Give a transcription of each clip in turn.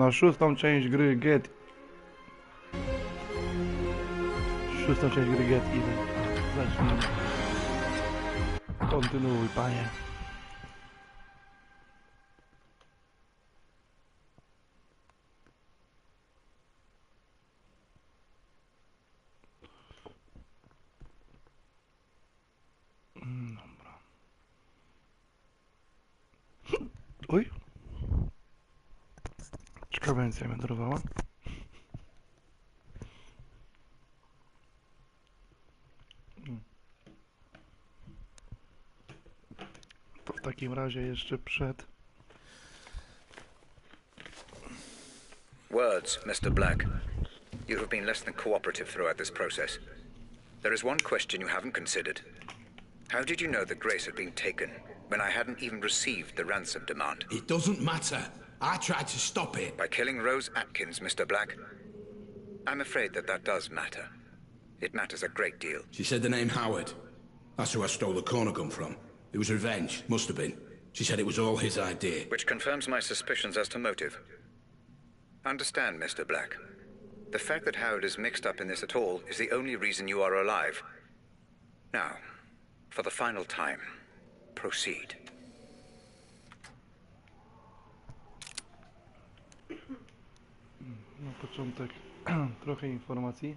na szóstą część gry Get. Szóstą część gry Get Even. Zacznijmy. Kontynuuj, panie. Dobra. Oj. Czekawencja mnie dorwała. To w takim razie jeszcze przed... Words, Mr. Black. You have been less than cooperative throughout this process. There is one question you haven't considered. How did you know that Grace had been taken when I hadn't even received the ransom demand? It doesn't matter. I tried to stop it. By killing Rose Atkins, Mr. Black? I'm afraid that that does matter. It matters a great deal. She said the name Howard. That's who I stole the corner gun from. It was revenge. Must have been. She said it was all his idea. Which confirms my suspicions as to motive. Understand, Mr. Black. The fact that Howard is mixed up in this at all is the only reason you are alive. Now, for the final time, proceed. Na początek trochę informacji.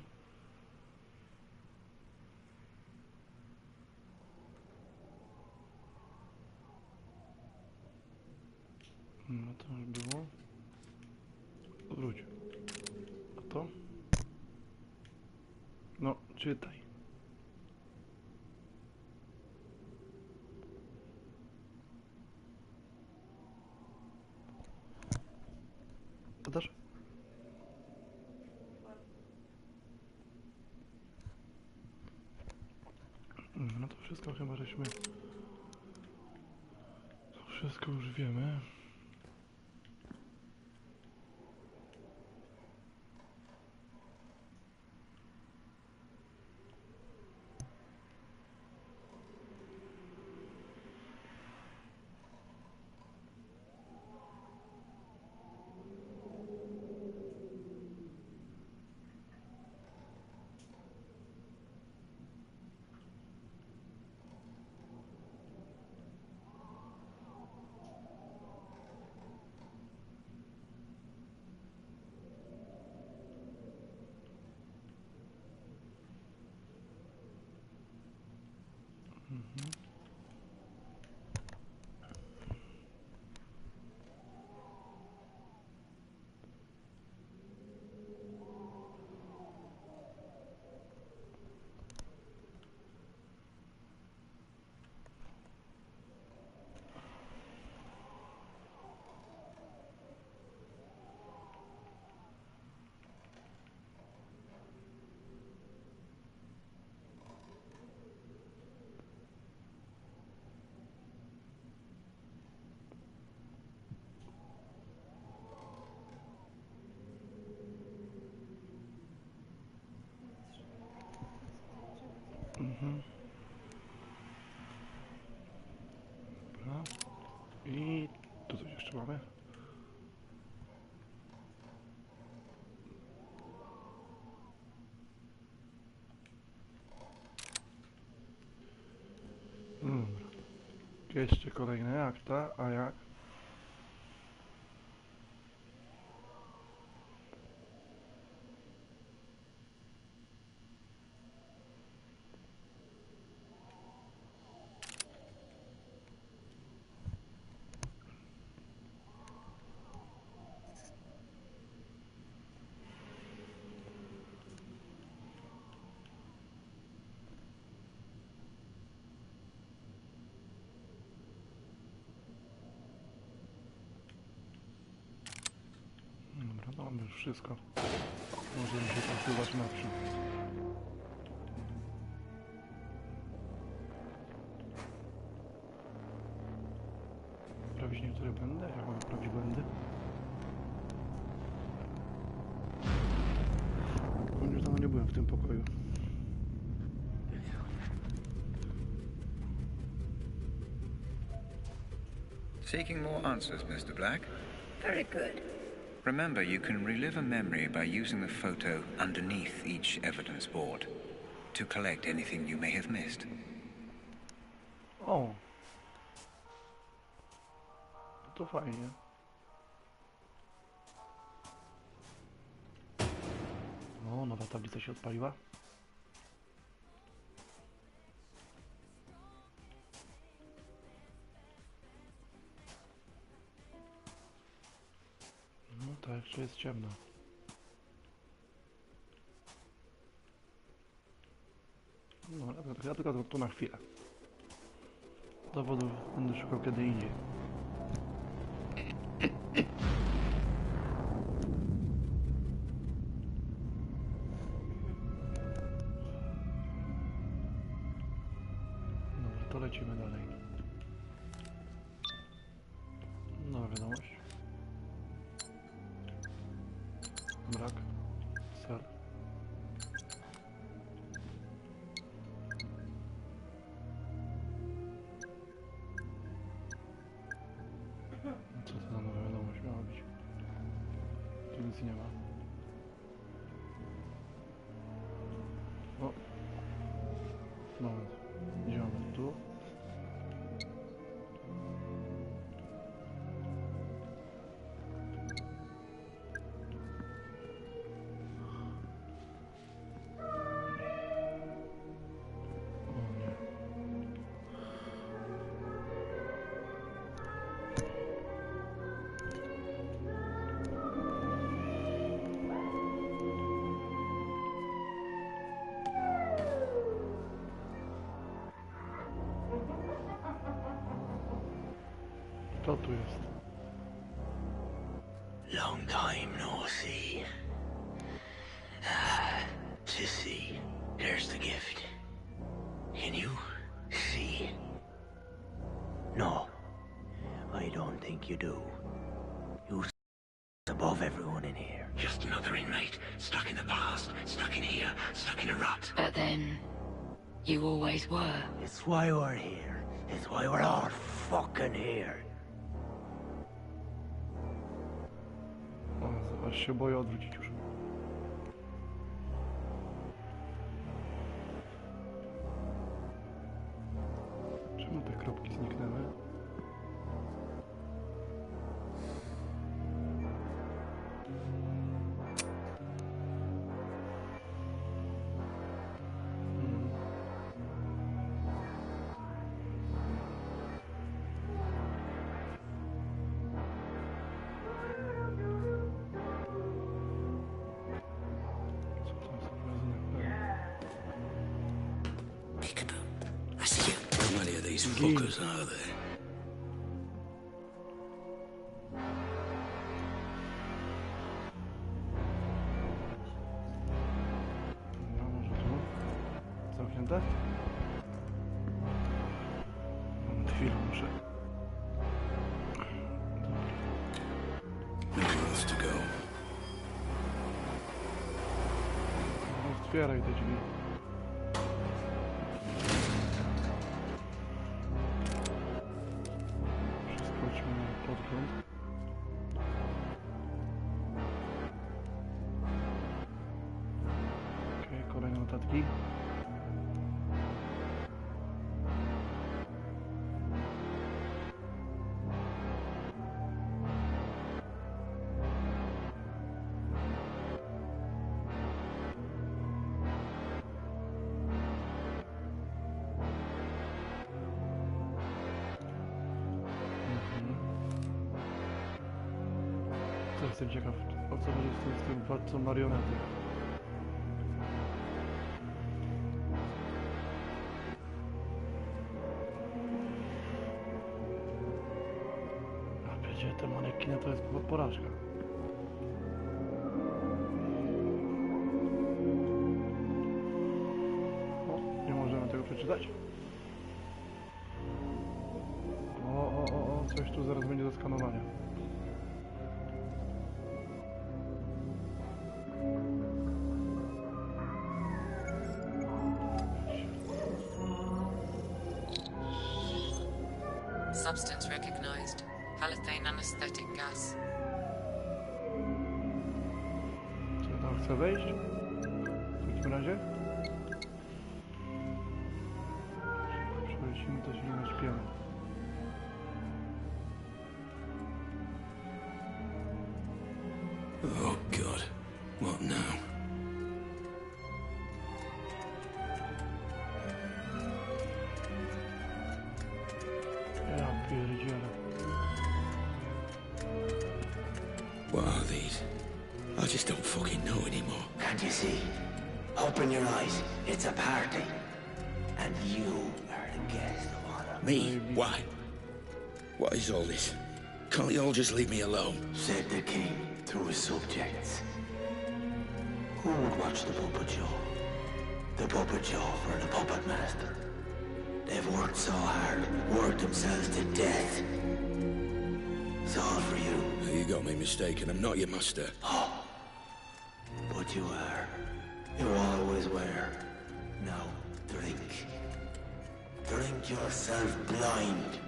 No to już było. Wróć. A to? No, czytaj. Podasz? No to wszystko chyba żeśmy... To wszystko już wiemy. Dobra. I tu coś jeszcze mamy. Dobra. Jeszcze kolejne akta, a jak? Dobra, to mamy już wszystko. Możemy się posuwać naprzód. Sprawić niektóre błędy? Jak mamy sprawić błędy? Już dawno nie byłem w tym pokoju. Seeking more answers, Mr. Black? Very good. Remember, you can relive a memory by using the photo underneath each evidence board to collect anything you may have missed. O! To fajnie. O, nowa tablica się odpaliła. No tak, jeszcze jest ciemno. No, ja tylko tu na chwilę. Dowodów będę szukał kiedy indziej. Dobra, to lecimy dalej. No, wiadomość. Brak. Ser. Co to za nowa wiadomość miała być? Tu nic nie ma. O! Moment. Idziemy tu. O nie. Co tu jest? Long time no see. Sissy, there's the gift. Can you see? No, I don't think you do. You're above everyone in here. Just another inmate, stuck in the past, stuck in here, stuck in a rut. But then, you always were. It's why we're here. It's why we're all fucking here. O, aż się boję odwrócić już. Czemu te kropki zniknęły? Co to jest za magazynek? Peekaboo. I see you. How many of these fuckers are there? No, może tu? Zamknięte? Moment, chwilę muszę. Nowhere else to go. No, otwieraj te drzwi. Przeskoczmy na podgląd. Okej, kolejne notatki. Też jestem ciekaw, o co chodzi z tym władcą marionetek. A przecież te manekiny to jest porażka. O, nie możemy tego przeczytać. O, coś tu zaraz będzie do skanowania. Substance recognized. Halothane anesthetic gas. Chcę wejść? W takim razie? Przelecimy, to się nie naśpiemy. Oh, God. What now? Ja pierdzielę. What are these? I just don't fucking know anymore. Can't you see? Open your eyes. It's a party. And you are the guest of honor. Me? Why? What is all this? Can't you all just leave me alone? Said the king through his subjects. Who would watch the puppet show? The puppet show for the puppet master. They've worked so hard, worked themselves to death. It's all for you. You got me mistaken. I'm not your master. Oh, but you are. You always were. Now, drink. Drink yourself blind.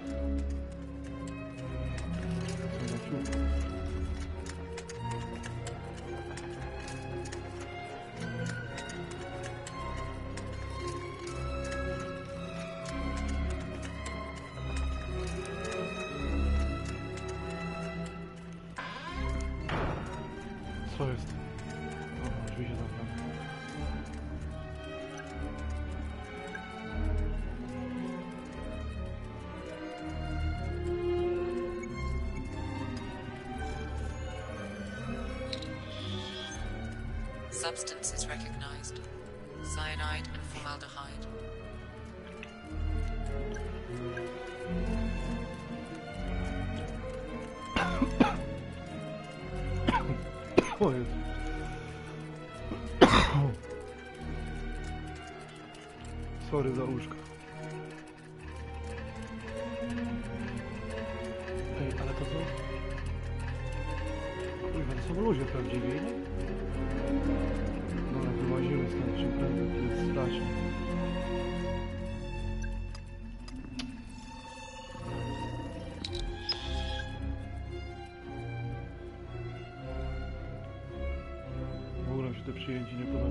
Co jest? O, drzwi się zamknęły. Substances recognized. Cyanide and formaldehyde. O jest. Sorry za łóżko. Ej, ale to co? Kurwa, to są ludzie prawdziwi, nie? Dobra, wyłazimy stąd czym prędzej, to jest straszne. W ogóle mi się to przyjęcie nie podoba.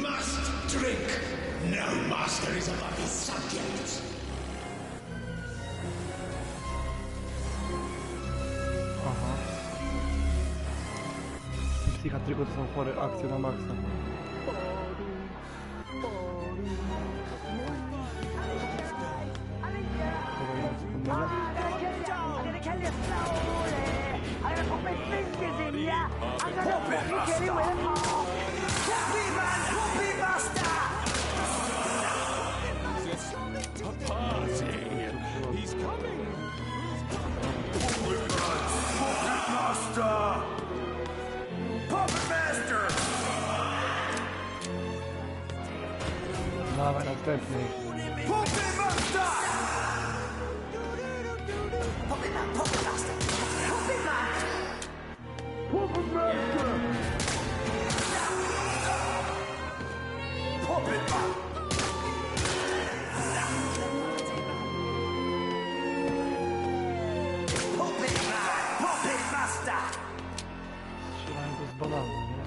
Must drink! No master is above his subjects! Aha. Psychiatryko to są chore akcje na maksa. Dawaj następny. Strzelają go z bananu, nie?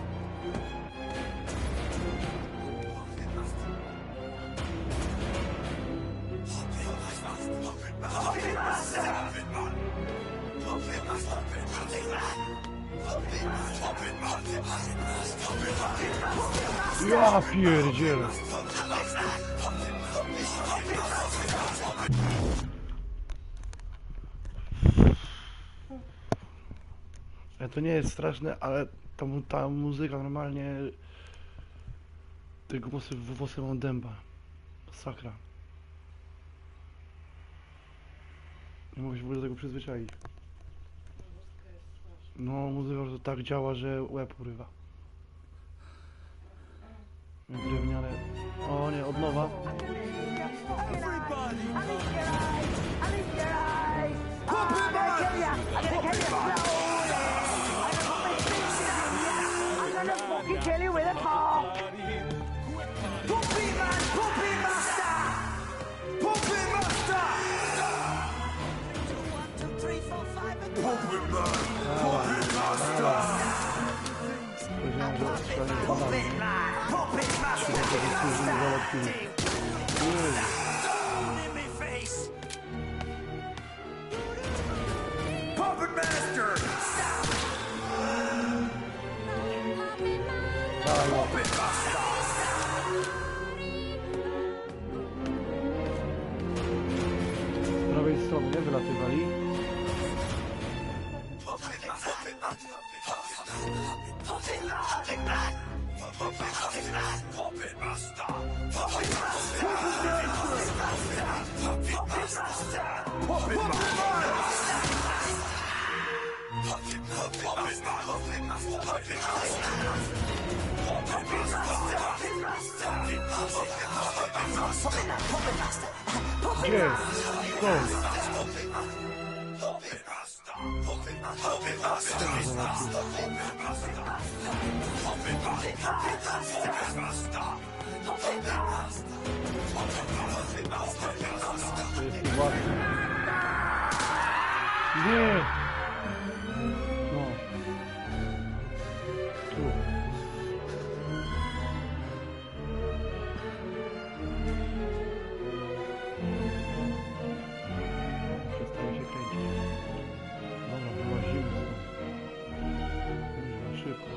Ja pierdzielę. To nie jest straszne, ale ta muzyka normalnie... Te włosy mam dęba. Sakra. Nie mogę się w ogóle do tego przyzwyczaić. No, muzyka to tak działa, że łeb urywa. Drewniane... O nie, od nowa. Kill you with a fork! Puppy man! Puppy master! Puppy master! 1, 2, 3, 4, 5 and... Puppy man! Puppy master! Gdzie? Skąd? To jest ich łatwe. Nie! No. Tu. Przestaje się kręcić. Dobra, wyłazimy stąd. Kurwa, szybko.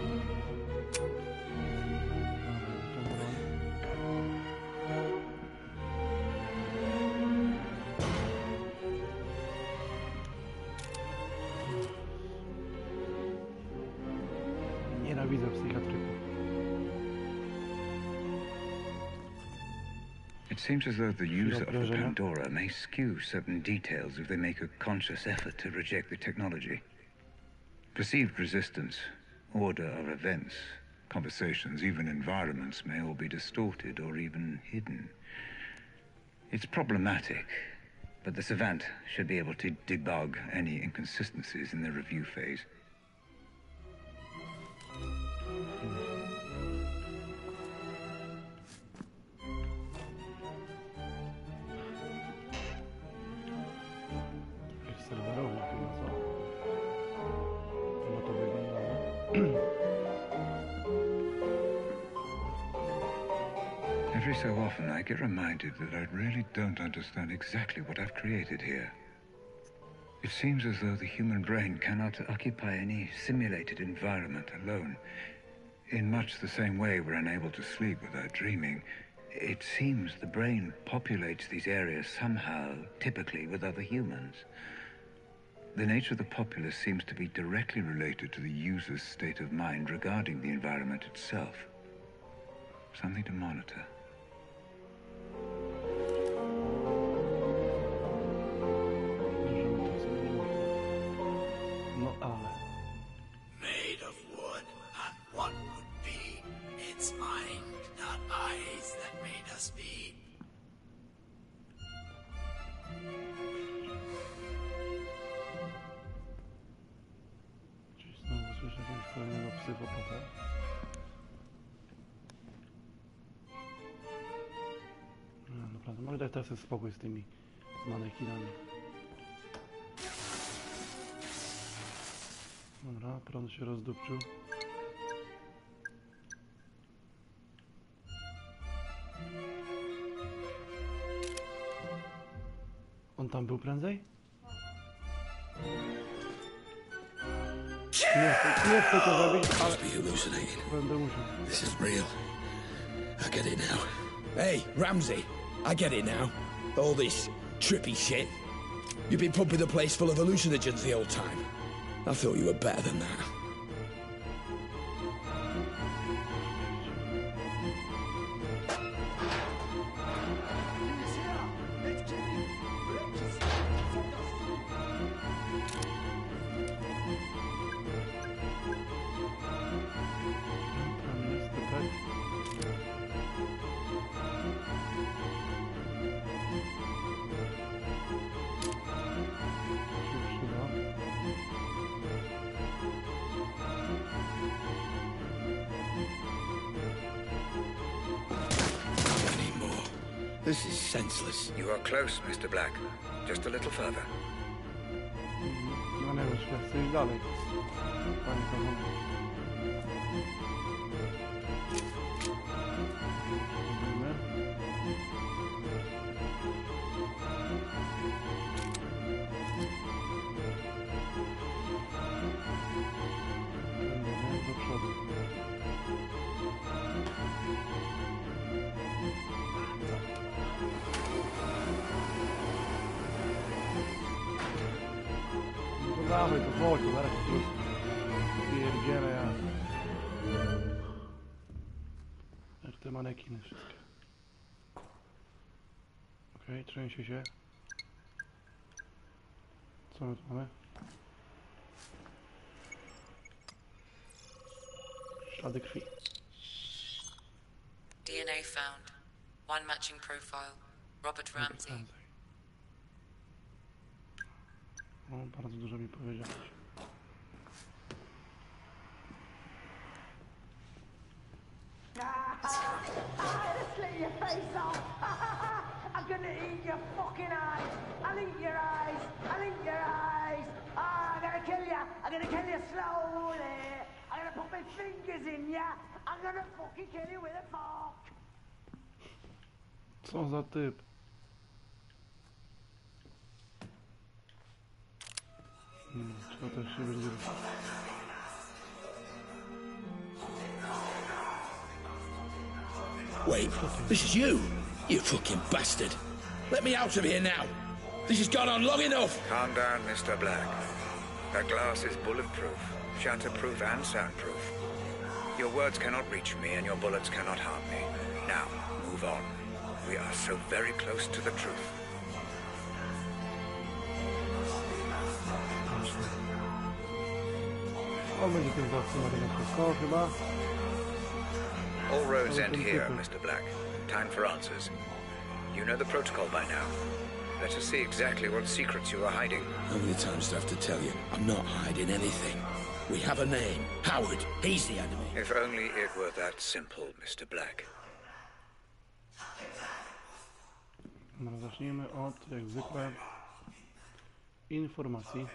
Nienawidzę psychiatryków. It seems as though the user of the Pandora may skew certain details if they make a conscious effort to reject the technology. Perceived resistance, order of events, conversations, even environments may all be distorted or even hidden. It's problematic, but the Savant should be able to debug any inconsistencies in the review phase. Serwerowo chyba, co? Chyba to wyglądało. Every so often I get reminded that I really don't understand exactly what I've created here. It seems as though the human brain cannot occupy any simulated environment alone. In much the same way we're unable to sleep without dreaming, it seems the brain populates these areas somehow, typically with other humans. The nature of the populace seems to be directly related to the user's state of mind regarding the environment itself. Something to monitor. No ale... Made of wood, and what would be? It's mind, not eyes, that made us be. Czyli znowu słyszę jakiegoś kolejnego psychopata. No, naprawdę, może dać teraz sobie spokój z tymi manekinami. Dobra, prąd się rozdupczył. On tam był prędzej? Nie chcę to zrobić, ale Must be hallucinating. będę musiał. This is real. I get it now. Hey, Ramsey, I get it now. All this trippy shit. You've been pumping the place full of hallucinogens the whole time. I thought you were better than that. Tam jest typek. Się przyda. Any more? This is senseless. You are close, Mr. Black. Just a little further. No nie wiem, czy chcę iść dalej. Panie kochany. Robimy. Robimy do przodu. No to Dawaj to chodź, zaraz po prostu pierdzielę ja. Jak te manekiny wszystkie. Okej, trzęsie się. Co my tu mamy? Ślady krwi. DNA found. One matching profile. Robert Ramsey. O, bardzo dużo mi powiedziałeś. I'll slit your face off. I'm gonna eat your fucking eyes. I'll eat your eyes. I'll eat your eyes. I'm gonna kill you. I'm gonna kill you slowly. I'm gonna put my fingers in you. I'm gonna fucking kill you with a fork. Co za typ? Trzeba też się będzie. Wait, this is you! You fucking bastard! Let me out of here now! This has gone on long enough! Calm down, Mr. Black. That glass is bulletproof, shatterproof and soundproof. Your words cannot reach me and your bullets cannot harm me. Now, move on. We are so very close to the truth. On będzie tym zawsze na wszystko chyba. All roads end here, Mr. Black. Time for answers. You know the protocol by now. Let us see exactly what secrets you are hiding. How many times do I have to tell you? I'm not hiding anything. We have a name. Howard. He's the enemy. If only it were that simple, Mr. Black. No, zacznijmy od, jak zwykle, informacji.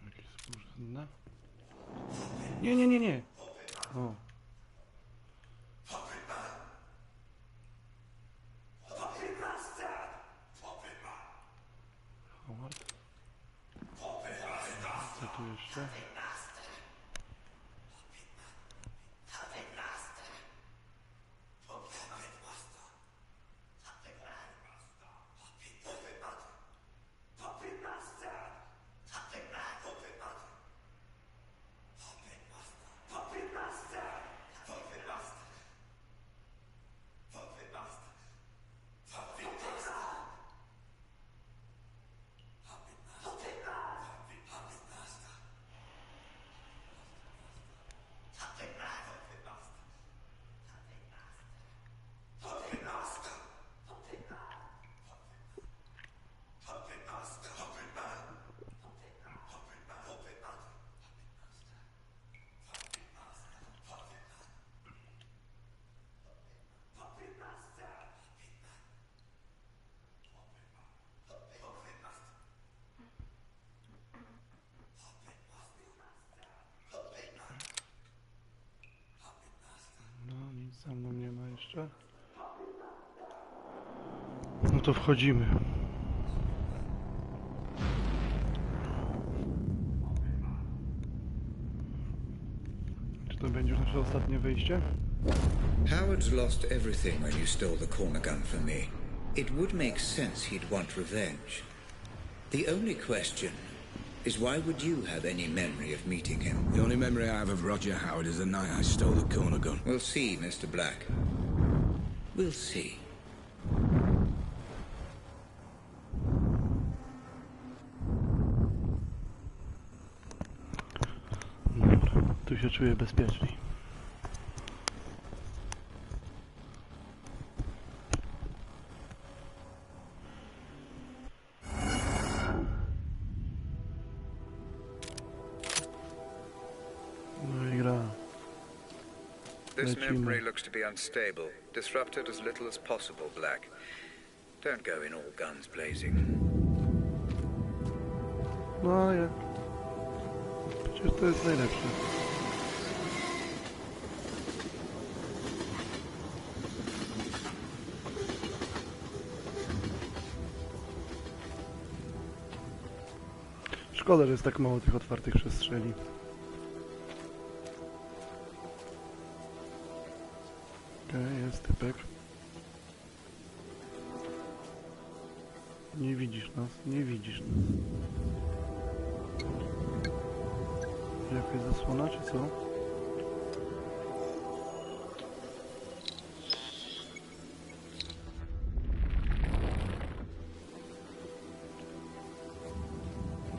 Jakieś współrzędne? Nie, nie, nie, nie! O. Howard. Co tu jeszcze? Za mną nie ma jeszcze. No to wchodzimy. Czy to będzie już nasze ostatnie wyjście? Howard's lost everything when you stole the corner gun from me. It would make sense he'd want revenge. The only question is why would you have any memory of meeting him? The only memory I have of Roger Howard is the night I stole the corner gun. We'll see, Mr. Black. We'll see. Dobra, tu się czuję bezpieczniej. No i gra. This memory looks to be unstable. Disrupt it as little as possible, Black. Don't go in all guns blazing. No ja. Przecież to jest najlepsze. Szkoda, że jest tak mało tych otwartych przestrzeni. Okej, jest typek. Nie widzisz nas, nie widzisz nas. Jakaś zasłona, czy co?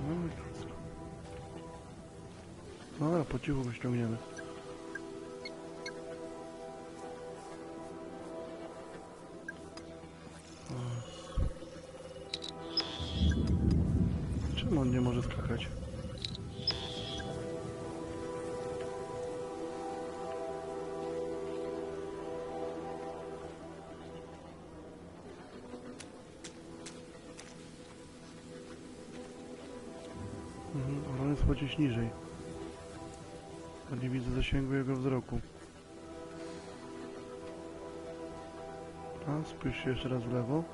No i wszystko. Dobra, po cichu go ściągniemy. Czemu on nie może skakać? On jest chociaż niżej. A nie widzę zasięgu jego wzroku. A, spójrz się jeszcze raz w lewo.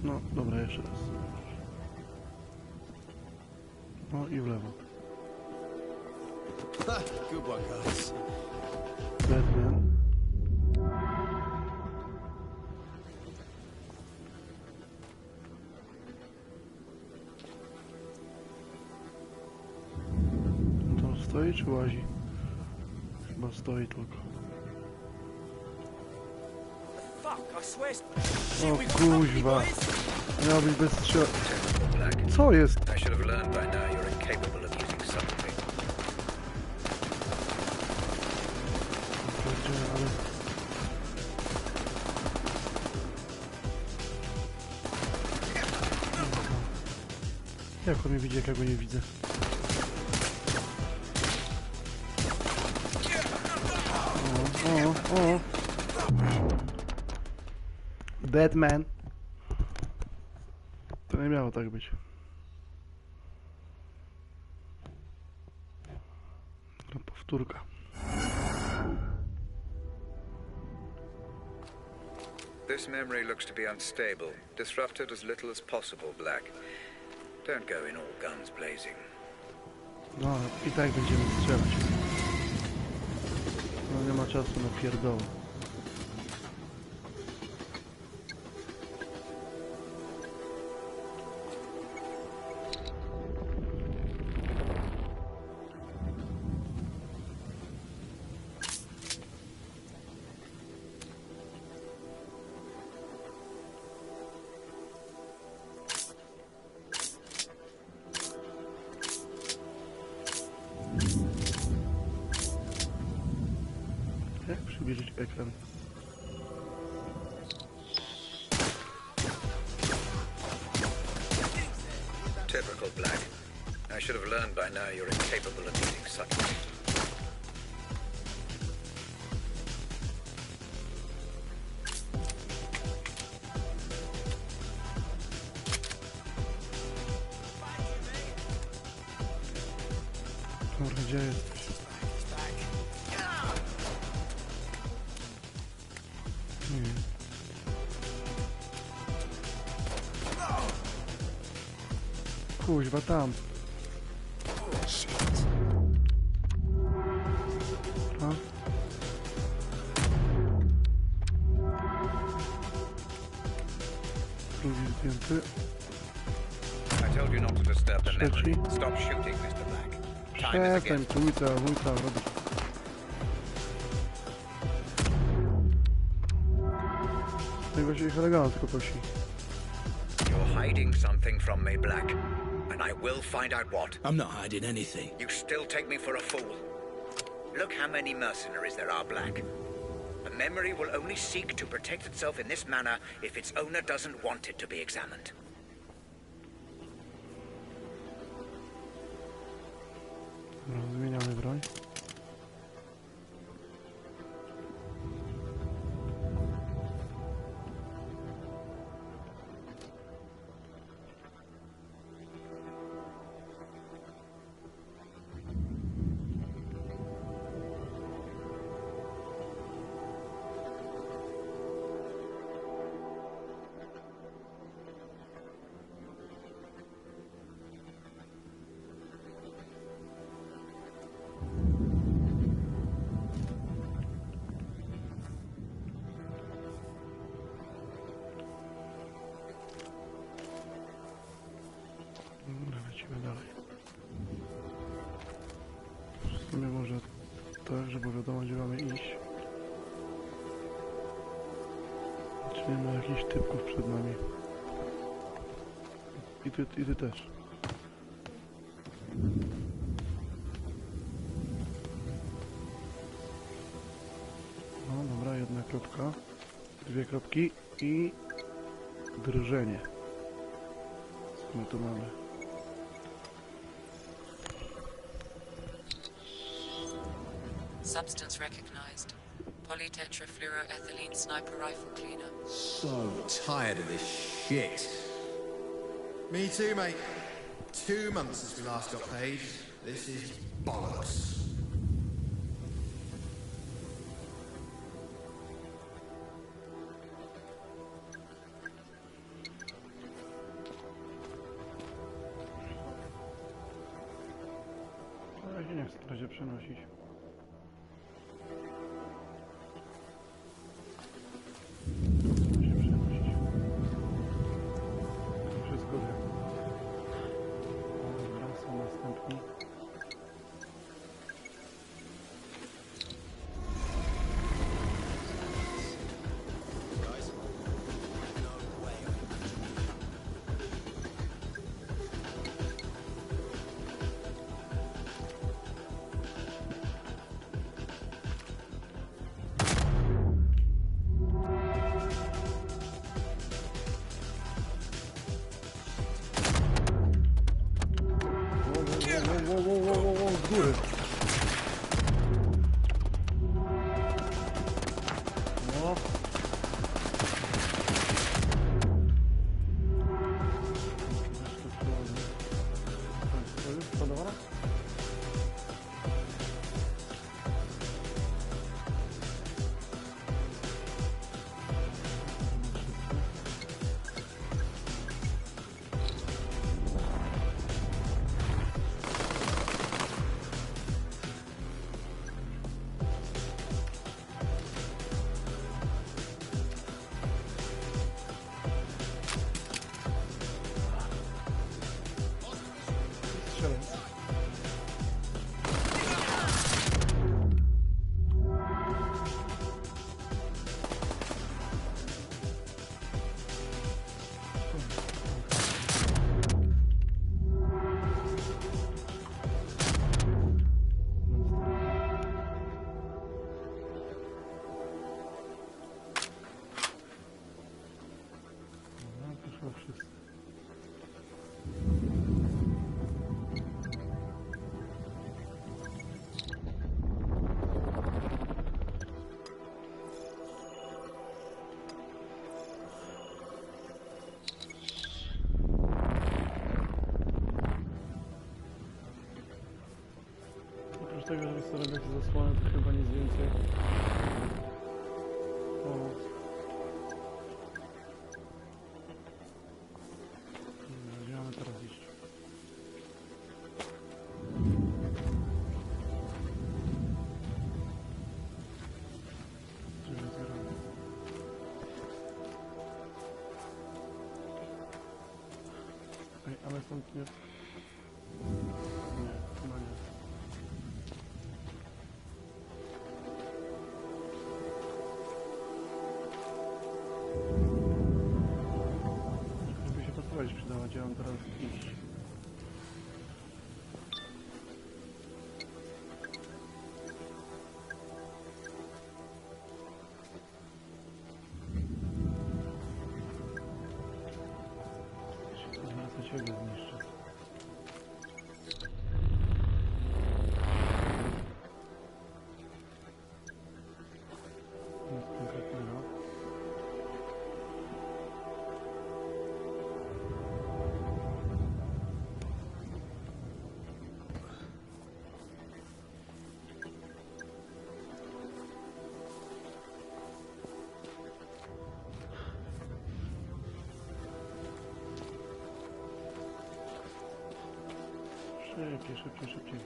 No, dobra, jeszcze raz. No i w lewo. Good one, guys. Batman. To stoi czy łazi? Chyba stoi tylko. O kuźwa. Miał być bez strzel... Co jest? I should have learned by now you're incapable of using subtlety. Ale... Jak on mnie widzi, jak ja go nie widzę? O. Batman. To nie miało tak być. To powtórka. This memory looks to be unstable. Disrupt it as little as possible, Black. Don't go in all guns blazing. No i tak będziemy strzelać. No nie ma czasu na pierdołę. Jak przybliżyć ekran? Typical, Black. I should have learned by now you're incapable of using subtlety. Kurwa, gdzie jesteś? Nie. Kuźwa, tam. A? Drugi zdjęty. I told you not to disturb the memory. Trzeci. Stop shooting, Mr. Black. Time is Przestań, against. wójta, robić. Tego się ich elegancko kosi. You're hiding something from me, Black. And I will find out what. I'm not hiding anything. You still take me for a fool. Look how many mercenaries there are, Black. The memory will only seek to protect itself in this manner if its owner doesn't want it to be examined. Zmieniamy broń. Idźmy dalej. W sumie może tak, żeby wiadomo gdzie mamy iść. Czy nie ma jakichś typków przed nami? I ty też. No dobra, jedna kropka, dwie kropki i drżenie. Co my tu mamy? Substance recognized. Polytetrafluoroethylene sniper rifle cleaner. So tired of this shit. Me too, mate. 2 months since we last got paid. This is bollocks. Ale się nie chcę na razie przenosić. Wszystko wiem. Dobra, są następni. Wow, z góry. No. To już podoba? Strzelec. No, to chyba wszyscy. Oprócz tego, że sobie robię te zasłony, to chyba nic więcej. O. Gdzie mamy teraz iść? Gdzie my zbieramy? Ej, ale stąd nie... Nie, chyba nie. Żeby się podpowiedź przydała, gdzie mam teraz iść. Zaraz do ciebie zniszczę. Nic konkretnego. Szybciej, szybciej, szybciej.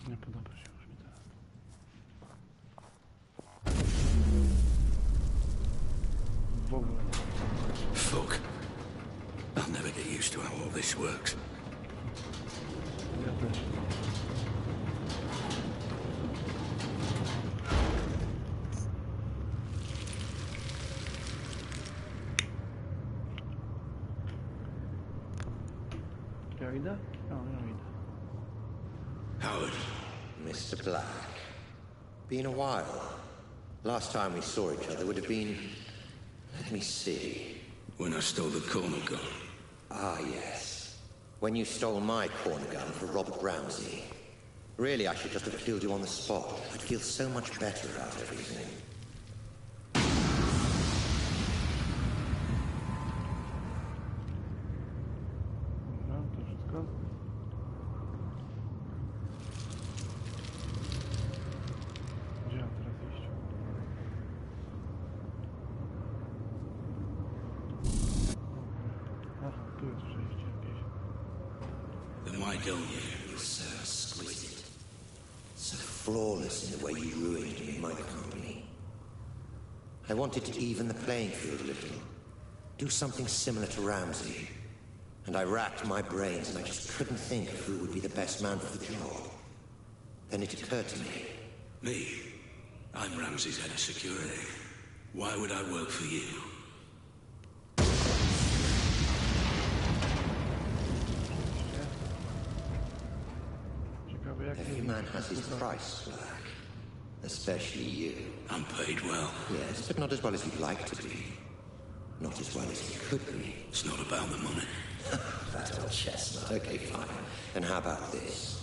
Nie podoba się już mi teraz. W ogóle. Fuck. I'll never get used to how all this works. Ja też. Ja idę? O, ja idę. Howard. Mr. Black. Been a while. Last time we saw each other would have been... Let me see. When I stole the corner gun. Ah, yes. When you stole my corner gun for Robert Ramsey. Really, I should just have killed you on the spot. I'd feel so much better about everything. Dobra, to wszystko. Gdzie mam teraz iść? Aha, tu jest przejście jakieś. The Mygonian. You're so exquisite. So flawless in the way you ruined me and my company. I wanted to even the playing field a little. Do something similar to Ramsey. And I racked my brains and I just couldn't think of who would be the best man for the job. Then it occurred to me. Me? I'm Ramsey's head of security. Why would I work for you? Ciekawe jak Every man has his price, Black. Especially you. I'm paid well. Yes, but not as well as you'd like to be. Not as well as you could be. It's not about the money. That old chestnut. Okay, fine. Then how about this?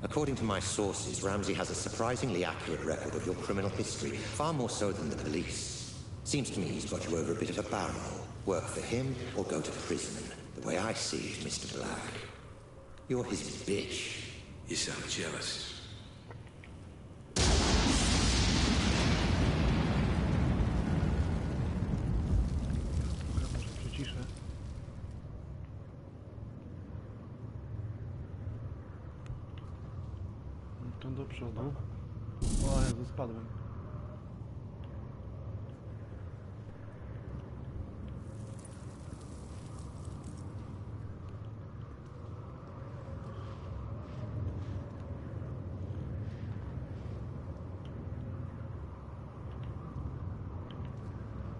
According to my sources, Ramsey has a surprisingly accurate record of your criminal history, far more so than the police. Seems to me he's got you over a bit of a barrel. Work for him or go to prison. The way I see it, Mr. Black. You're his bitch. You sound jealous. może przyciszę. To do przodu. O Jezu, spadłem.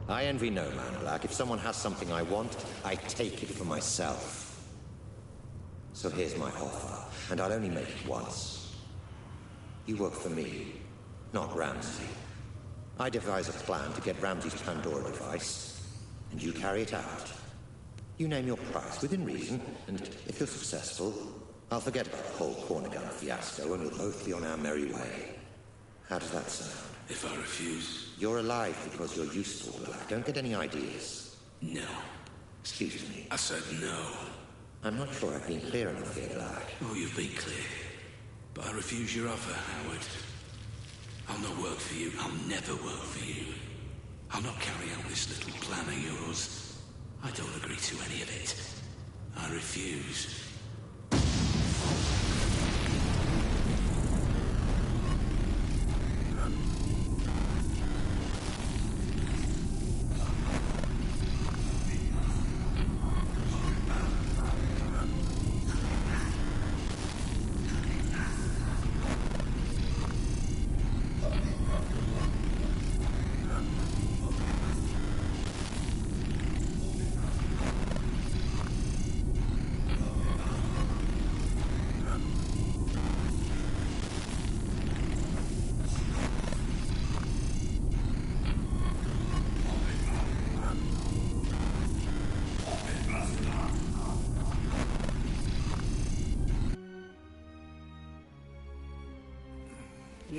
I envy no man, Black. If someone has something I want, I take it for myself. So here's my offer, and I'll only make it once. You work for me, not Ramsey. I devise a plan to get Ramsey's Pandora device, and you carry it out. You name your price within reason, and if you're successful, I'll forget about the whole corner gun fiasco, and we'll both be on our merry way. How does that sound? If I refuse, You're alive because you're useful, Black. Don't get any ideas. No. Excuse me. I said no. I'm not sure I've been clear enough here, Black. Oh, you've been clear. But I refuse your offer, Howard. I'll not work for you. I'll never work for you. I'll not carry out this little plan of yours. I don't agree to any of it. I refuse.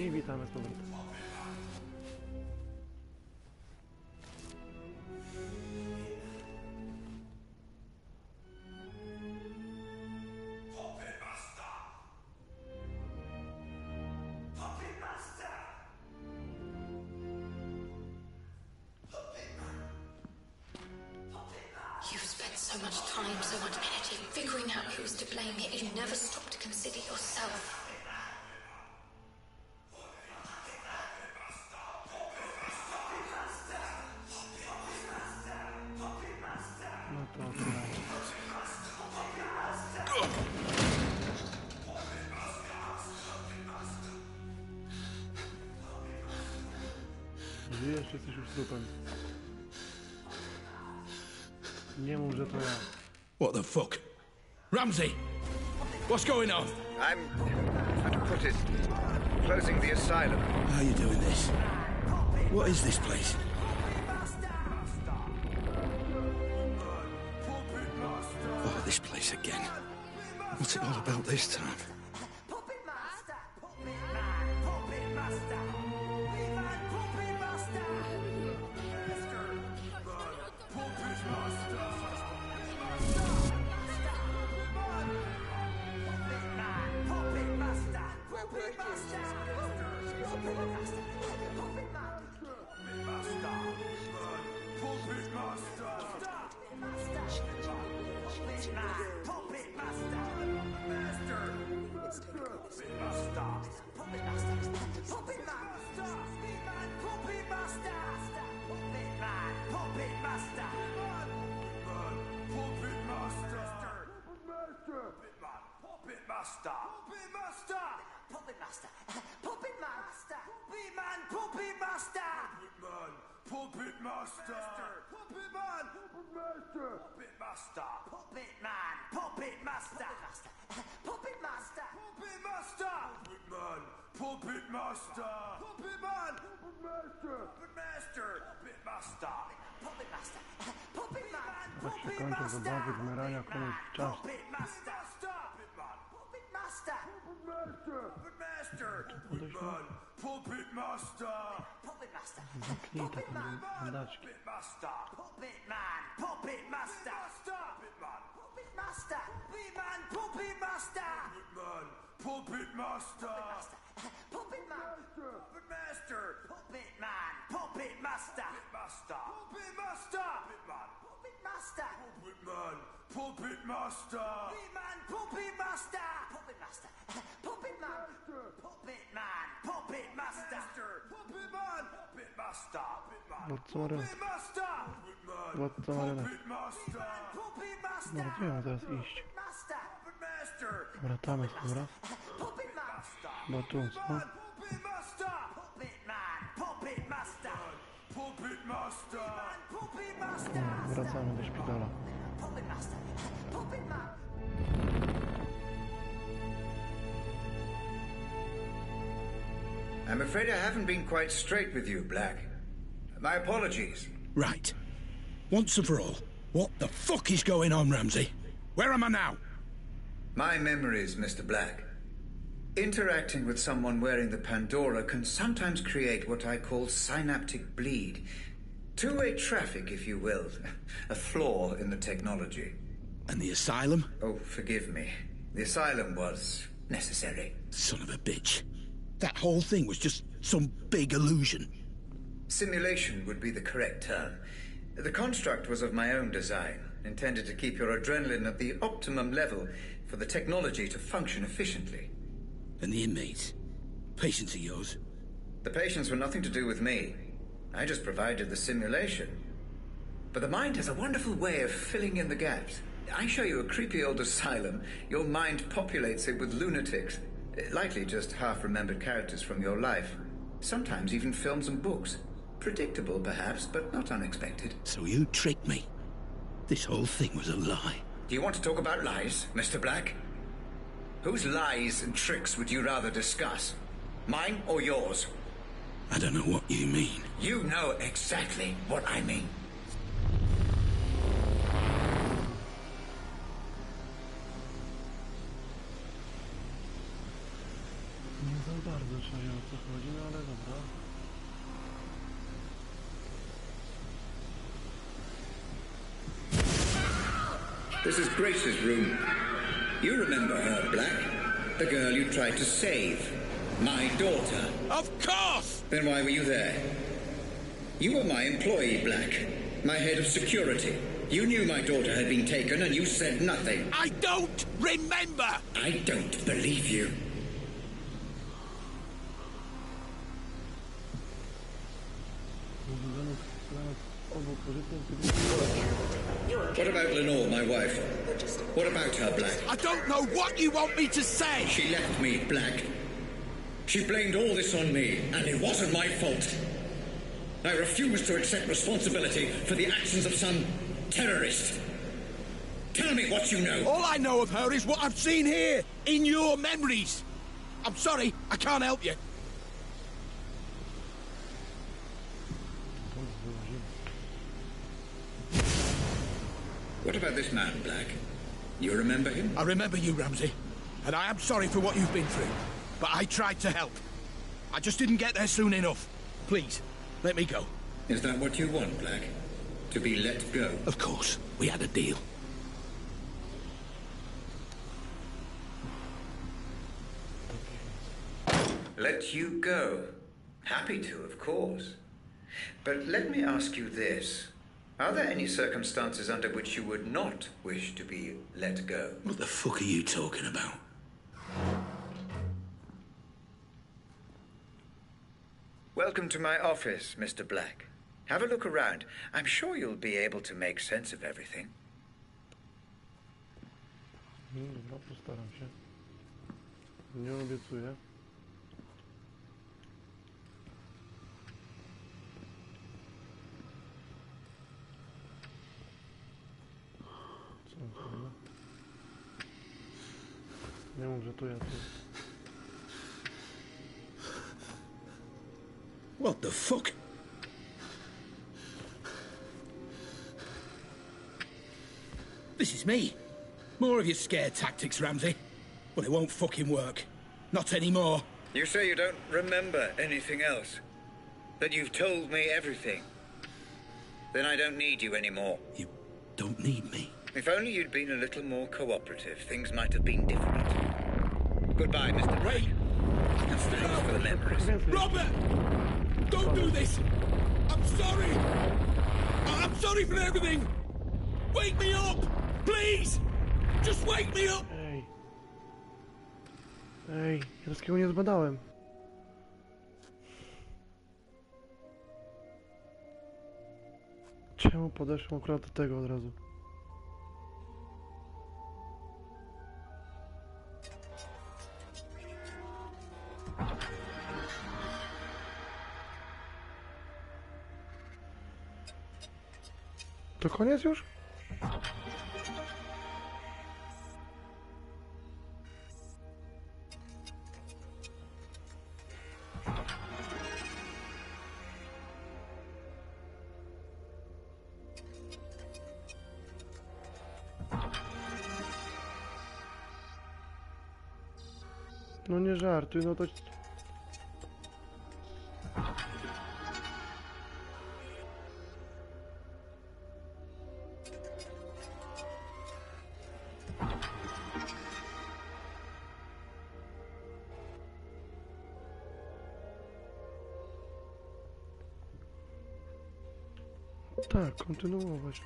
I witamy z powrotem. You've spent so much time, so much energy figuring out who's to blame, yet you never stop to consider yourself. Żyjesz, czy jesteś już trupem? Nie mów, że to ja. What the fuck? Ramsey! What's going on? I'm, how to put it, closing the asylum. How are you doing this? What is this place? Oh, this place again. What's it all about this time? Tak się kończą zabawy, wymierania, koniec, czas. Zamknij te mandaczki. Władco Maryna. Władco Maryna. Dobra, gdzie mam teraz iść? Wracamy sobie raz. Bo tu, co? Wracamy do szpitala. I'm afraid I haven't been quite straight with you, Black. My apologies. Right. Once and for all, what the fuck is going on, Ramsey? Where am I now? My memories, Mr. Black. Interacting with someone wearing the Pandora can sometimes create what I call synaptic bleed. Two-way traffic, if you will. A flaw in the technology. And the asylum? Oh, forgive me. The asylum was necessary. Son of a bitch. That whole thing was just some big illusion. Simulation would be the correct term. The construct was of my own design, intended to keep your adrenaline at the optimum level for the technology to function efficiently. And the inmates? Patients of yours? The patients were nothing to do with me. I just provided the simulation. But the mind has a wonderful way of filling in the gaps. I show you a creepy old asylum, your mind populates it with lunatics. Likely just half-remembered characters from your life. Sometimes even films and books. Predictable, perhaps, but not unexpected. So you tricked me. This whole thing was a lie. Do you want to talk about lies, Mr. Black? Whose lies and tricks would you rather discuss? Mine or yours? I don't know what you mean. You know exactly what I mean. Nie za bardzo czuję, o co chodzi, no ale dobra. This is Grace's room. You remember her, Black? The girl you tried to save. My daughter. Of course! Then why were you there? You were my employee, Black. My head of security. You knew my daughter had been taken and you said nothing. I don't remember! I don't believe you. What about Lenore, my wife? What about her, Black? I don't know what you want me to say! She left me, Black. She blamed all this on me, and it wasn't my fault. I refuse to accept responsibility for the actions of some terrorist. Tell me what you know. All I know of her is what I've seen here, in your memories. I'm sorry, I can't help you. What about this man, Black? You remember him? I remember you, Ramsey. And I am sorry for what you've been through. But I tried to help. I just didn't get there soon enough. Please, let me go. Is that what you want, Black? To be let go? Of course. We had a deal. Let you go? Happy to, of course. But let me ask you this. Are there any circumstances under which you would not wish to be let go? What the fuck are you talking about? Welcome to my office, Mr. Black. Have a look around. I'm sure you'll be able to make sense of everything. Dobra, postaram się. Nie obiecuję. Co on? Nie mów, że to ja tu. What the fuck? This is me. More of your scare tactics, Ramsey. Well, it won't fucking work. Not anymore. You say you don't remember anything else? That you've told me everything? Then I don't need you anymore. You don't need me. If only you'd been a little more cooperative, things might have been different. Goodbye, Mr. Black. Wait! And thanks for the memories. Robert! Don't do this! I'm sorry! I'm sorry for everything! Wake me up! Please! Just wake me up! Ej. Ej, ja wszystkiego nie zbadałem. Czemu podeszłem akurat do tego od razu? To koniec już? No nie żartuj, no to... Tak, kontynuować.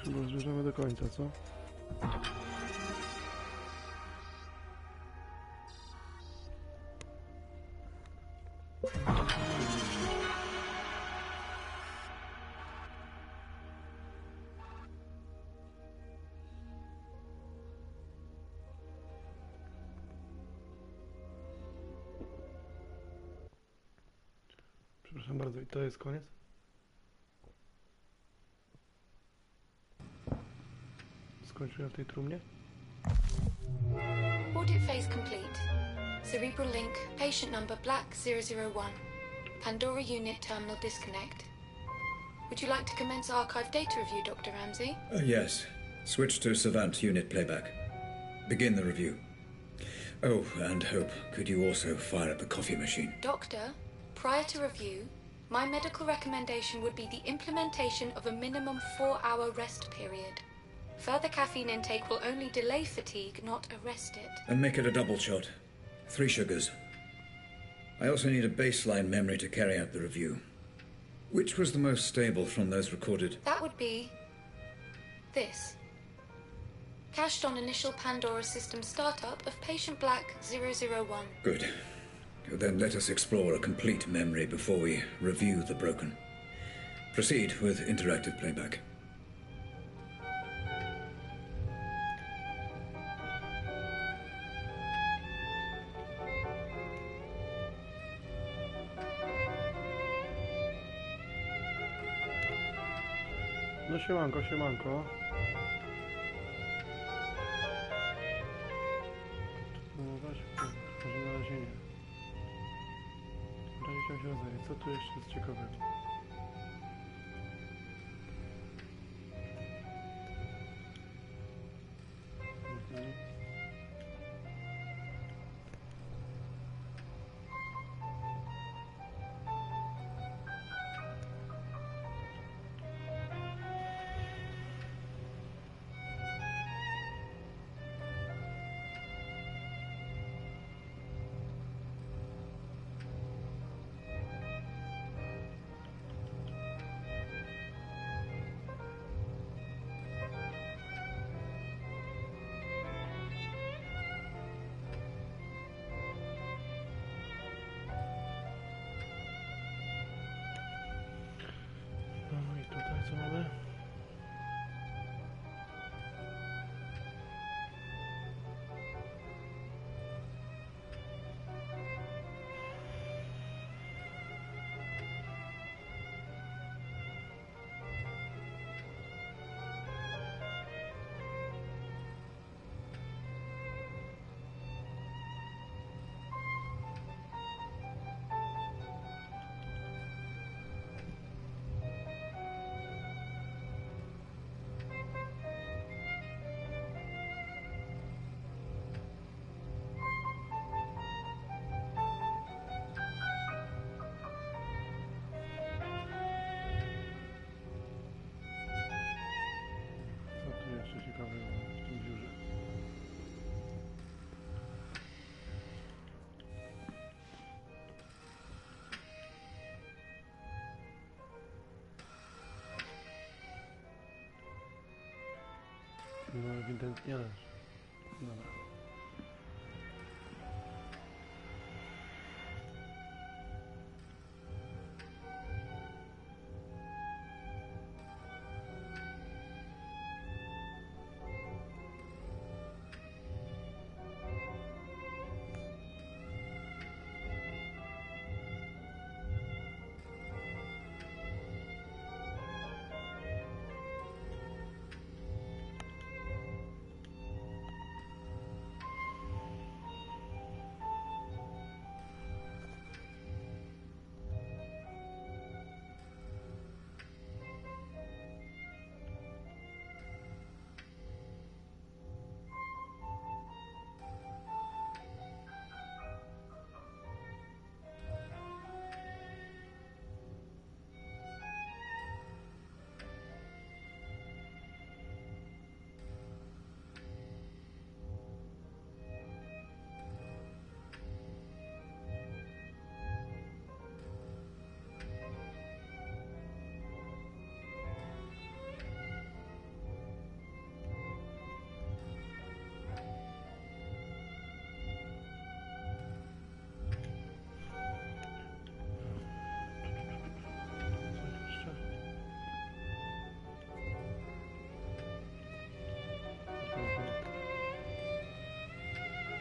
Chyba zbierzemy do końca, co? Przepraszam bardzo, i to jest koniec? Skończyłem w tej trumnie? Audit phase complete. Cerebral link, patient number Black 001. Pandora unit terminal disconnect. Would you like to commence archive data review, Dr. Ramsey? Yes. Switch to Savant unit playback. Begin the review. Oh, and Hope, could you also fire up the coffee machine? Doctor, prior to review, my medical recommendation would be the implementation of a minimum 4-hour rest period. Further caffeine intake will only delay fatigue, not arrest it. And make it a double shot. 3 sugars. I also need a baseline memory to carry out the review. Which was the most stable from those recorded? That would be... this. Cached on initial Pandora system startup of patient Black 001. Good. Then let us explore a complete memory before we review the broken. Proceed with interactive playback. No siemanko, siemanko. Próbować? Może na razie nie. Na razie chciałem się rozejrzeć. Co tu jeszcze jest ciekawego? Mhm. No ewidentnie leży. Dobra.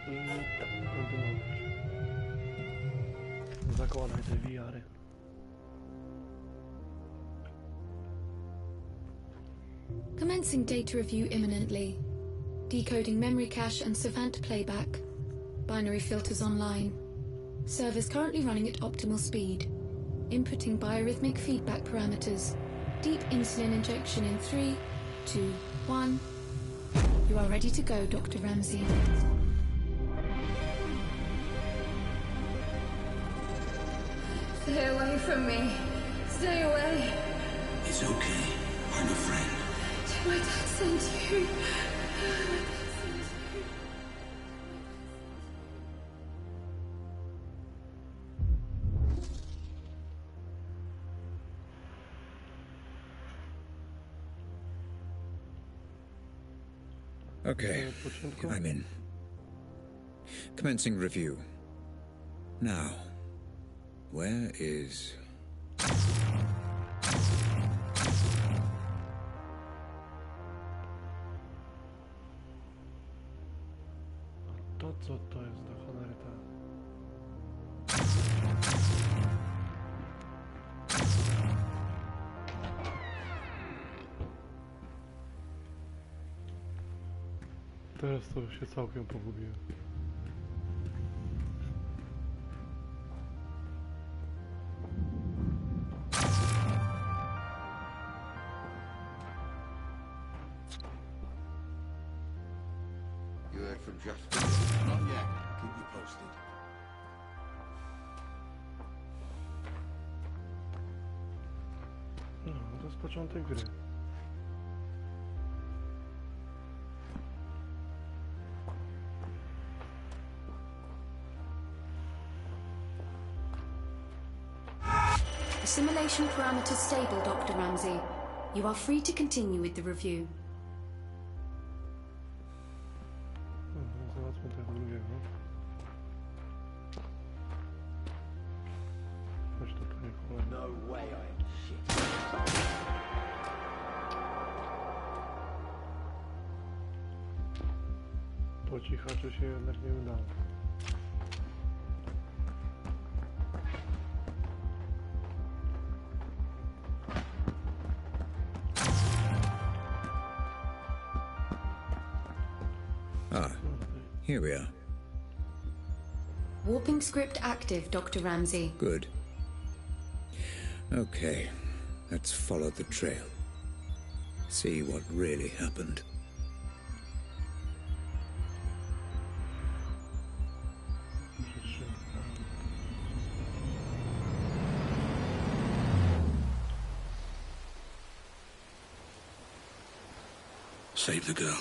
I tak, kontynuować. Zakładaj te VR-y. Commencing data review imminently. Decoding memory cache and savant playback. Binary filters online. Servers currently running at optimal speed. Inputting biorhythmic feedback parameters. Deep insulin injection in 3, 2, 1. You are ready to go, Dr. Ramsey. Stay away from me. Stay away. It's okay. I'm a friend. Did my dad send you? Okay, I'm in. Commencing review. Now, where is... To co to jest do cholery ta? Teraz to się całkiem pogubiłem. You heard from Just? Not yet. Keep you posted. No, to jest początek gry. Assimilation parameters stable, Dr. Ramsey. You are free to continue with the review. Zobaczmy tego drugiego. Chodź tu, panie kolego. No way I am shit. Po cichaczu się jednak nie udało. Here we are. Warping script active, Dr. Ramsey. Good. Okay, let's follow the trail. See what really happened. Save the girl.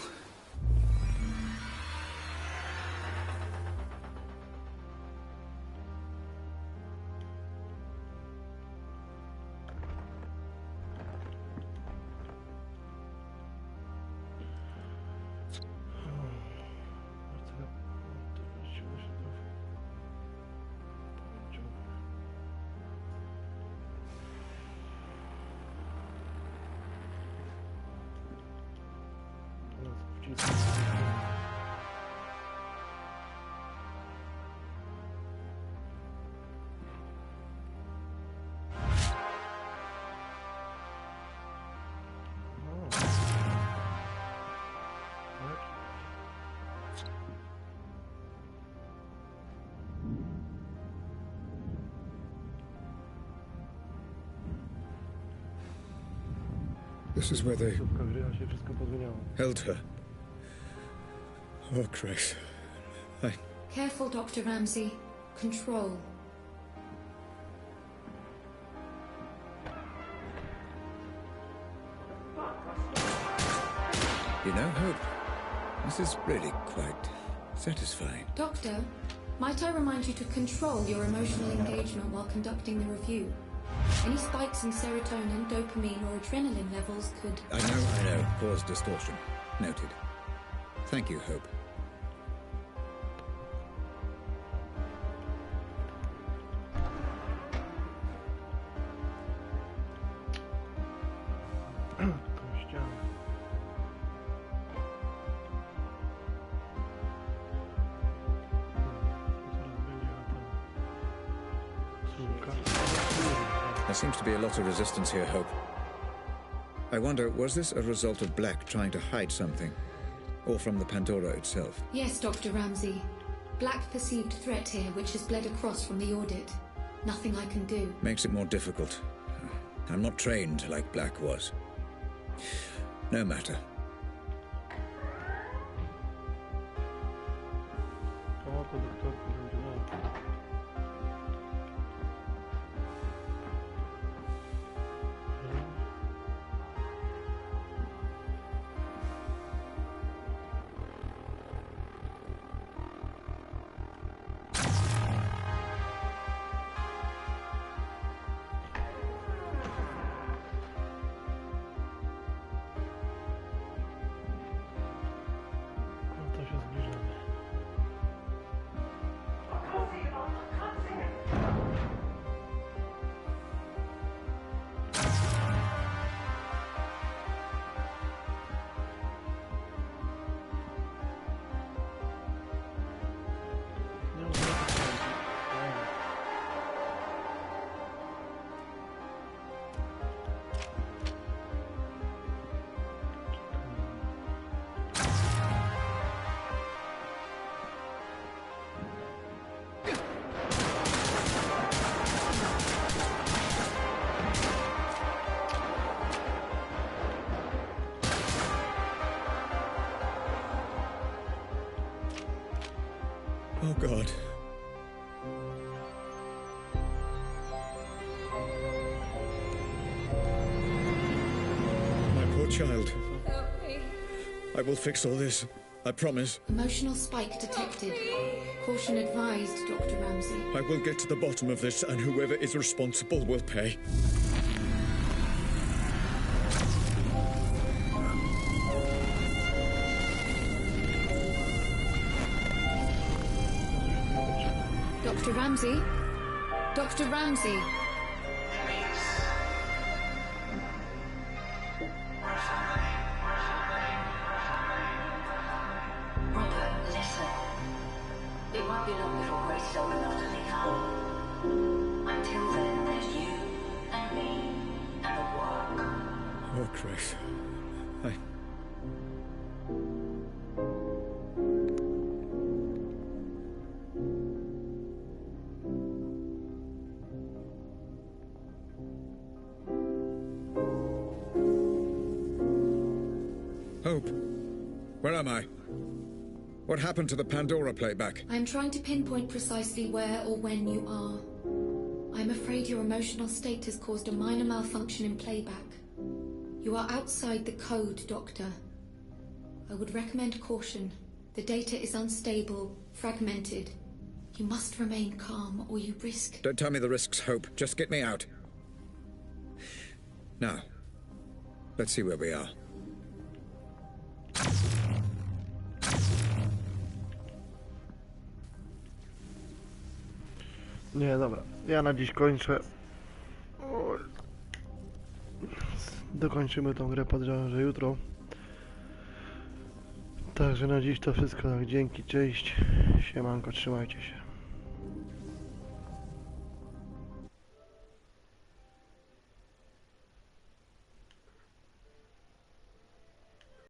This is where they held her. Oh, Christ. Careful, Dr. Ramsey. Control. You know, Hope, this is really quite satisfying. Doctor, might I remind you to control your emotional engagement while conducting the review? Any spikes in serotonin, dopamine, or adrenaline levels could... I know. Cause distortion. Noted. Thank you, Hope. There seems to be a lot of resistance here, Hope. I wonder, was this a result of Black trying to hide something? Or from the Pandora itself? Yes, Dr. Ramsey. Black perceived threat here, which has bled across from the audit. Nothing I can do. Makes it more difficult. I'm not trained like Black was. No matter. Oh, God. My poor child. Help me. I will fix all this. I promise. Emotional spike detected. Caution advised, Dr. Ramsey. I will get to the bottom of this, and whoever is responsible will pay. Dr. Ramsey? Dr. Ramsey? Robert, listen. It won't be long before Grace is old enough to leave home. Until then, there's you and me and the work. Oh, Christ. Hope, where am I? What happened to the Pandora playback? I'm trying to pinpoint precisely where or when you are. I'm afraid your emotional state has caused a minor malfunction in playback. You are outside the code, Doctor. I would recommend caution. The data is unstable, fragmented. You must remain calm, or you risk... Don't tell me the risks, Hope. Just get me out. Now, let's see where we are. Nie, dobra. Ja na dziś kończę. Oj. Dokończymy tą grę, podejrzewam, że jutro. Także na dziś to wszystko. Dzięki, cześć. Siemanko, trzymajcie się.